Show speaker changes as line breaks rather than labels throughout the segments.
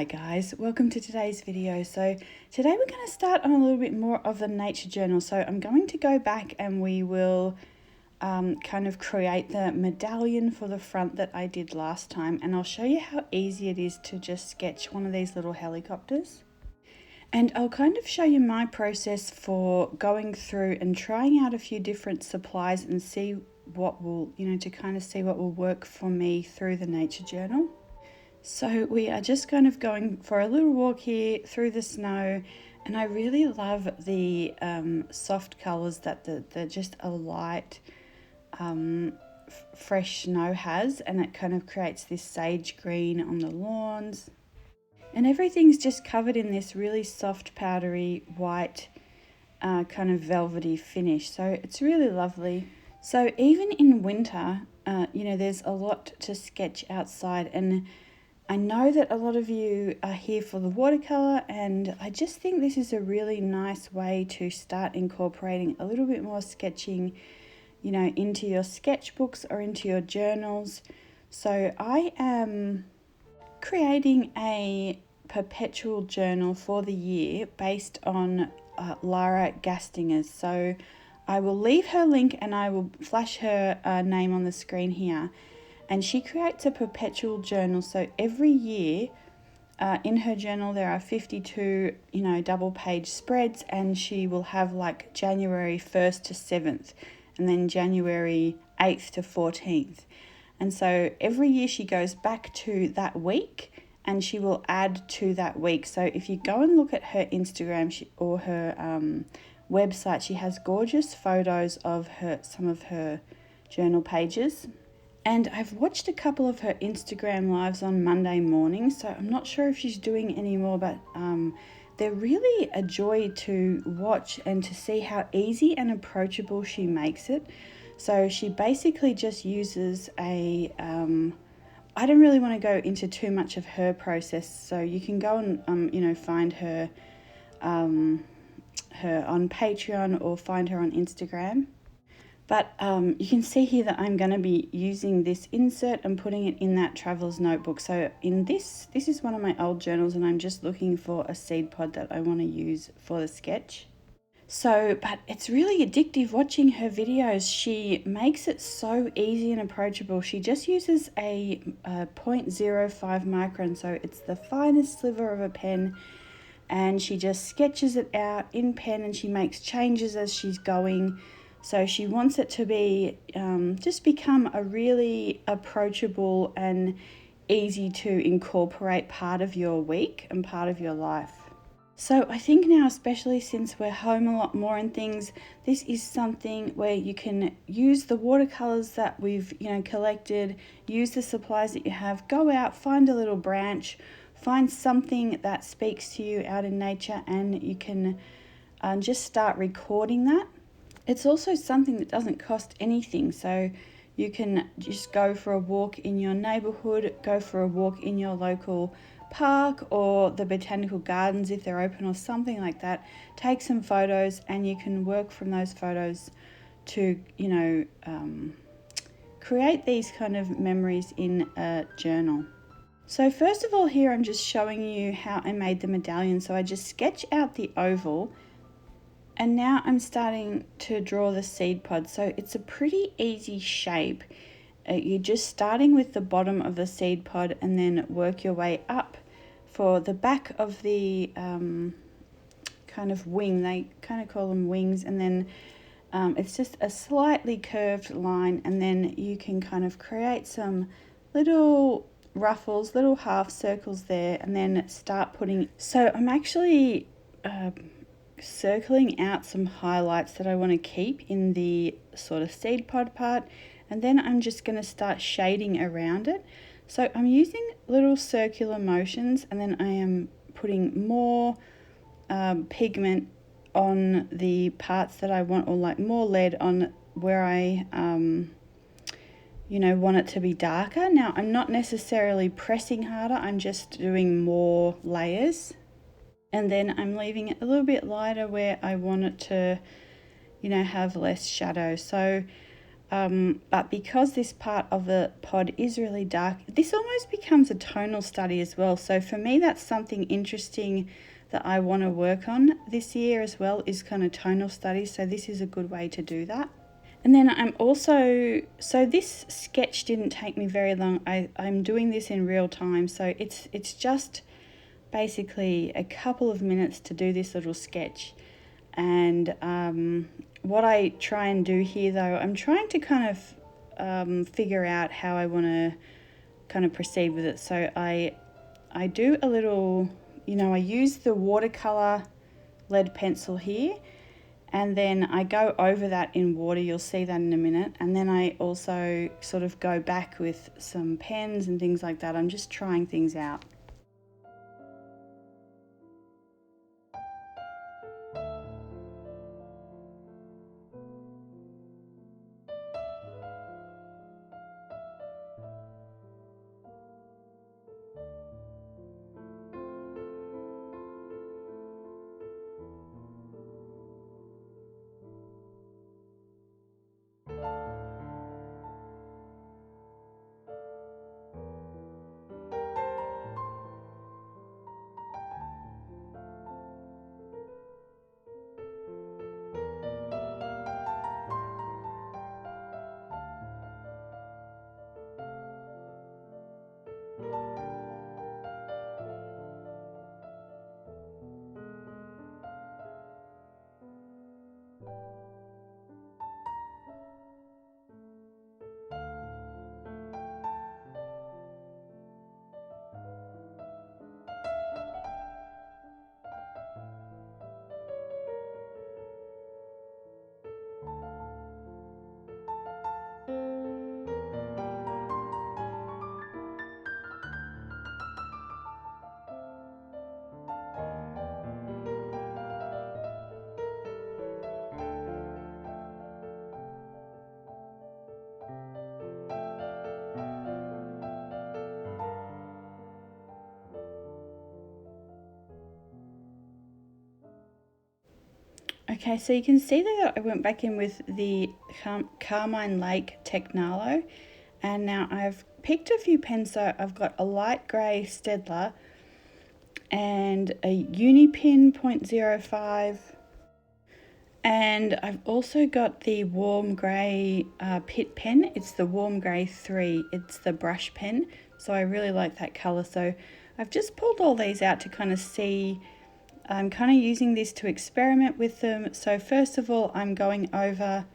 Hi guys, welcome to today's video. So today we're going to start on a little bit more of the nature journal. So I'm going to go back and we will kind of create the medallion for the front that I did last time, and I'll show you how easy it is to just sketch one of these little helicopters. And I'll kind of show you my process for going through and trying out a few different supplies and see what will, to kind of see what will work for me through the nature journal. So we are just kind of going for a little walk here through the snow, and I really love the soft colours that the just a light fresh snow has, and it kind of creates this sage green on the lawns, and everything's just covered in this really soft powdery white kind of velvety finish, so it's really lovely. So even in winter, there's a lot to sketch outside, and I know that a lot of you are here for the watercolor, and I just think this is a really nice way to start incorporating a little bit more sketching, into your sketchbooks or into your journals. So I am creating a perpetual journal for the year based on Lara Gastinger's. So I will leave her link and I will flash her name on the screen here. And she creates a perpetual journal, so every year in her journal there are 52 double page spreads, and she will have like January 1st to 7th and then January 8th to 14th, and so every year she goes back to that week and she will add to that week. So if you go and look at her Instagram or her website, she has gorgeous photos of some of her journal pages. And I've watched a couple of her Instagram lives on Monday mornings, so I'm not sure if she's doing any more, but they're really a joy to watch and to see how easy and approachable she makes it. So she basically just uses I don't really want to go into too much of her process, so you can go and find her on Patreon or find her on Instagram. But you can see here that I'm going to be using this insert and putting it in that traveler's notebook. So in this is one of my old journals, and I'm just looking for a seed pod that I want to use for the sketch. So, but it's really addictive watching her videos. She makes it so easy and approachable. She just uses a 0.05 micron, so it's the finest sliver of a pen, and she just sketches it out in pen, and she makes changes as she's going. So she wants it to be just become a really approachable and easy to incorporate part of your week and part of your life. So I think now, especially since we're home a lot more and things, this is something where you can use the watercolors that we've collected, use the supplies that you have, go out, find a little branch, find something that speaks to you out in nature, and you can just start recording that. It's also something that doesn't cost anything, so you can just go for a walk in your neighborhood, go for a walk in your local park or the botanical gardens if they're open or something like that. Take some photos, and you can work from those photos to create these kind of memories in a journal. So first of all, here I'm just showing you how I made the medallion. So I just sketch out the oval, and now I'm starting to draw the seed pod. So it's a pretty easy shape. You're just starting with the bottom of the seed pod and then work your way up for the back of the kind of wing. They kind of call them wings, and then it's just a slightly curved line, and then you can kind of create some little ruffles, little half circles there, and then start putting. So I'm actually circling out some highlights that I want to keep in the sort of seed pod part, and then I'm just going to start shading around it. So I'm using little circular motions, and then I am putting more pigment on the parts that I want, or like more lead on where I want it to be darker. Now I'm not necessarily pressing harder, I'm just doing more layers. And then I'm leaving it a little bit lighter where I want it to, have less shadow. So but because this part of the pod is really dark, this almost becomes a tonal study as well. So for me, that's something interesting that I want to work on this year as well, is kind of tonal studies. So this is a good way to do that. And then I'm also, so this sketch didn't take me very long. I'm doing this in real time, so it's just basically a couple of minutes to do this little sketch. And what I try and do here, though, I'm trying to kind of figure out how I want to kind of proceed with it. So I do a little, I use the watercolor lead pencil here, and then I go over that in water. You'll see that in a minute. And then I also sort of go back with some pens and things like that. I'm just trying things out. Okay, so you can see that I went back in with the Carmine Lake Technalo, and now I've picked a few pens. So I've got a light grey Stedler and a Unipin 0.05, and I've also got the warm grey Pitt pen. It's the warm grey 3. It's the brush pen, so I really like that colour. So I've just pulled all these out to kind of see. I'm kind of using this to experiment with them. So first of all, I'm going over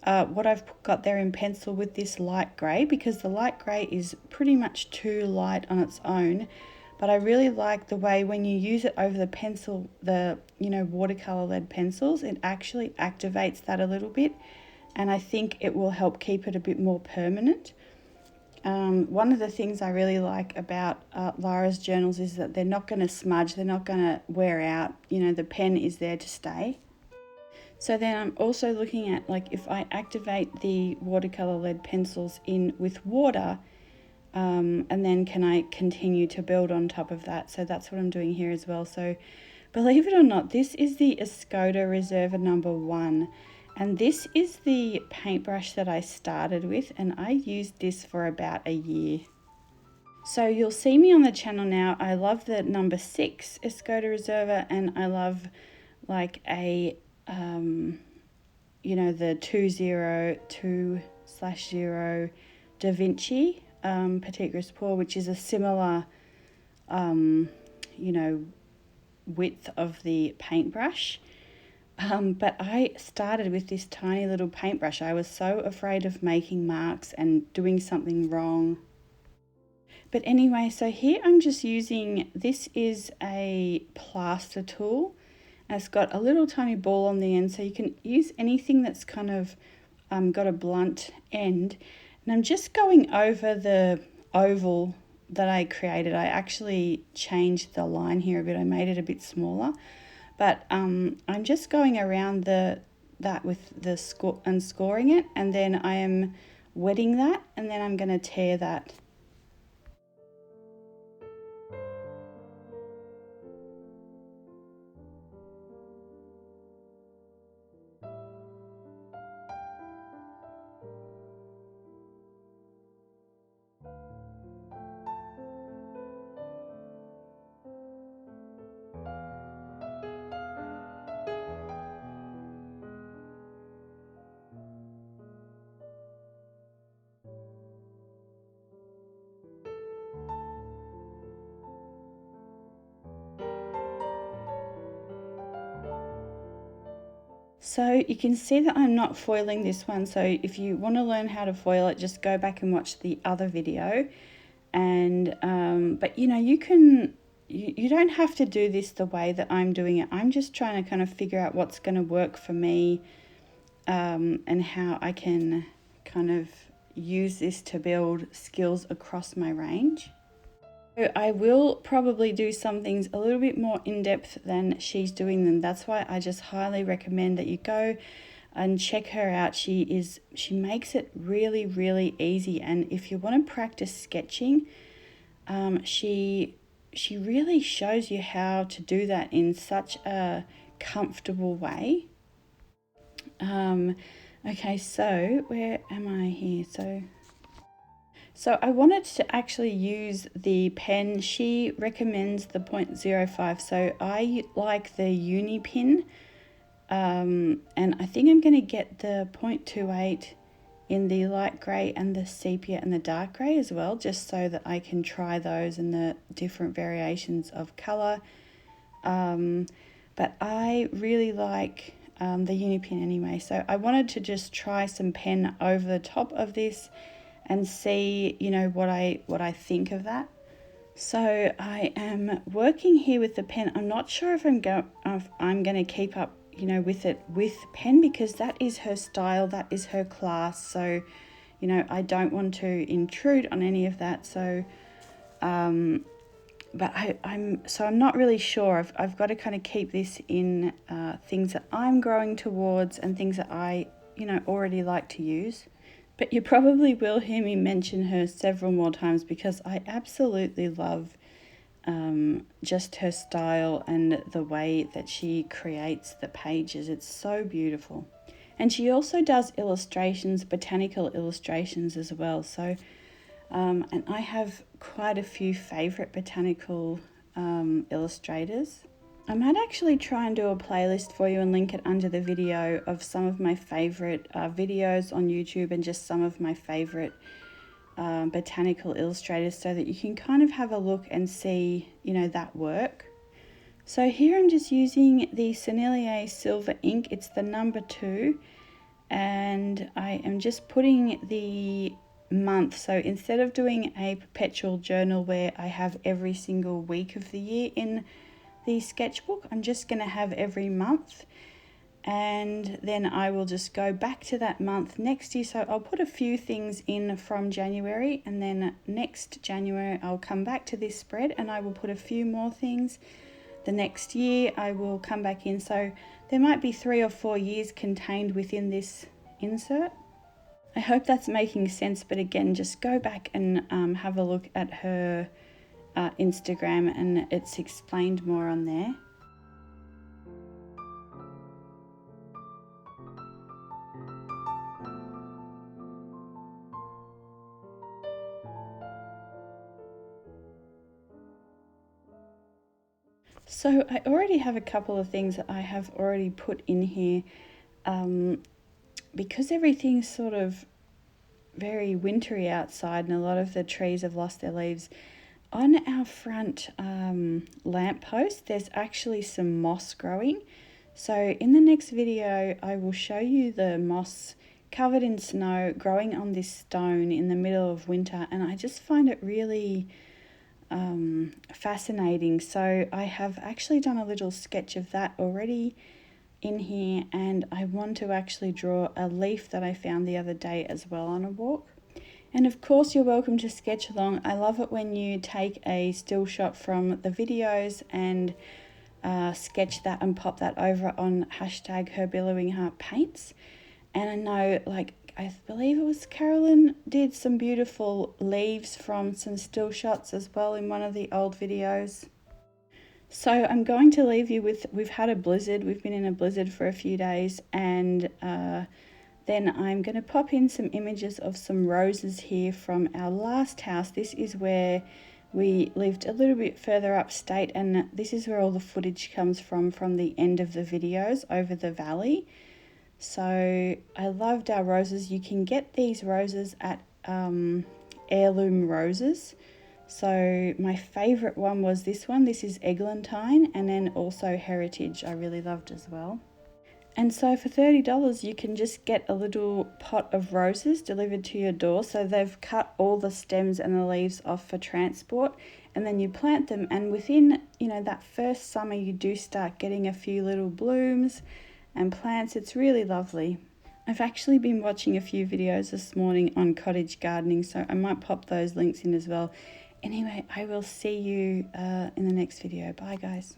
what I've got there in pencil with this light grey, because the light grey is pretty much too light on its own. But I really like the way when you use it over the pencil, the watercolor lead pencils, it actually activates that a little bit, and I think it will help keep it a bit more permanent. One of the things I really like about Lara's journals is that they're not going to smudge, they're not going to wear out, the pen is there to stay. So then I'm also looking at, like, if I activate the watercolor lead pencils in with water, and then can I continue to build on top of that. So that's what I'm doing here as well. So believe it or not, this is the Escoda Reserva number 1. And this is the paintbrush that I started with, and I used this for about a year. So you'll see me on the channel now. I love the number 6 Escoda Reserva, and I love like a, the 202/0 Da Vinci Petit Gris Pour, which is a similar, width of the paintbrush. But I started with this tiny little paintbrush. I was so afraid of making marks and doing something wrong. But anyway, so here I'm just using, this is a plaster tool. It's got a little tiny ball on the end, so you can use anything that's kind of got a blunt end. And I'm just going over the oval that I created. I actually changed the line here a bit. I made it a bit smaller. But I'm just going around that with the and scoring it, and then I am wetting that, and then I'm going to tear that. So you can see that I'm not foiling this one. So if you want to learn how to foil it, just go back and watch the other video. And but you know, you don't have to do this the way that I'm doing it. I'm just trying to kind of figure out what's going to work for me, and how I can kind of use this to build skills across my range. So I will probably do some things a little bit more in depth than she's doing them. That's why I just highly recommend that you go and check her out. She makes it really, really easy. And if you want to practice sketching, she really shows you how to do that in such a comfortable way. Okay, so where am I here? So I wanted to actually use the pen. She recommends the 0.05, so I like the uni pin, and I think I'm going to get the 0.28 in the light grey and the sepia and the dark grey as well, just so that I can try those and the different variations of colour. But I really like the uni pin anyway, so I wanted to just try some pen over the top of this and see, you know, what I think of that. So I am working here with the pen. I'm not sure if I'm going to keep up, you know, with it with pen, because that is her style, that is her class. So, you know, I don't want to intrude on any of that. So, but I'm not really sure. I've got to kind of keep this in things that I'm growing towards and things that I, you know, already like to use. But you probably will hear me mention her several more times, because I absolutely love just her style and the way that she creates the pages. It's so beautiful. And she also does illustrations, botanical illustrations as well. So, and I have quite a few favourite botanical illustrators. I might actually try and do a playlist for you and link it under the video of some of my favourite videos on YouTube and just some of my favourite botanical illustrators, so that you can kind of have a look and see, you know, that work. So here I'm just using the Sennelier Silver ink. It's the number 2, and I am just putting the month. So instead of doing a perpetual journal where I have every single week of the year in the sketchbook, I'm just going to have every month, and then I will just go back to that month next year. So I'll put a few things in from January, and then next January I'll come back to this spread and I will put a few more things. The next year I will come back in, so there might be 3 or 4 years contained within this insert. I hope that's making sense, but again, just go back and have a look at her Instagram, and it's explained more on there. So I already have a couple of things that I have already put in here, because everything's sort of very wintry outside and a lot of the trees have lost their leaves. On our front lamppost, there's actually some moss growing. So in the next video, I will show you the moss covered in snow growing on this stone in the middle of winter, and I just find it really fascinating. So I have actually done a little sketch of that already in here, and I want to actually draw a leaf that I found the other day as well on a walk. And of course, you're welcome to sketch along. I love it when you take a still shot from the videos and sketch that and pop that over on hashtag #HerBillowingHeartPaints. And I know, like, I believe it was Carolyn did some beautiful leaves from some still shots as well in one of the old videos. So I'm going to leave you with, we've had a blizzard, we've been in a blizzard for a few days, and then I'm going to pop in some images of some roses here from our last house. This is where we lived a little bit further upstate, and this is where all the footage comes from the end of the videos over the valley. So I loved our roses. You can get these roses at Heirloom Roses. So my favourite one was this one. This is Eglantyne, and then also Heritage I really loved as well. And so for $30 you can just get a little pot of roses delivered to your door. So they've cut all the stems and the leaves off for transport, and then you plant them, and within, you know, that first summer you do start getting a few little blooms and plants. It's really lovely. I've actually been watching a few videos this morning on cottage gardening, so I might pop those links in as well. Anyway, I will see you in the next video. Bye guys.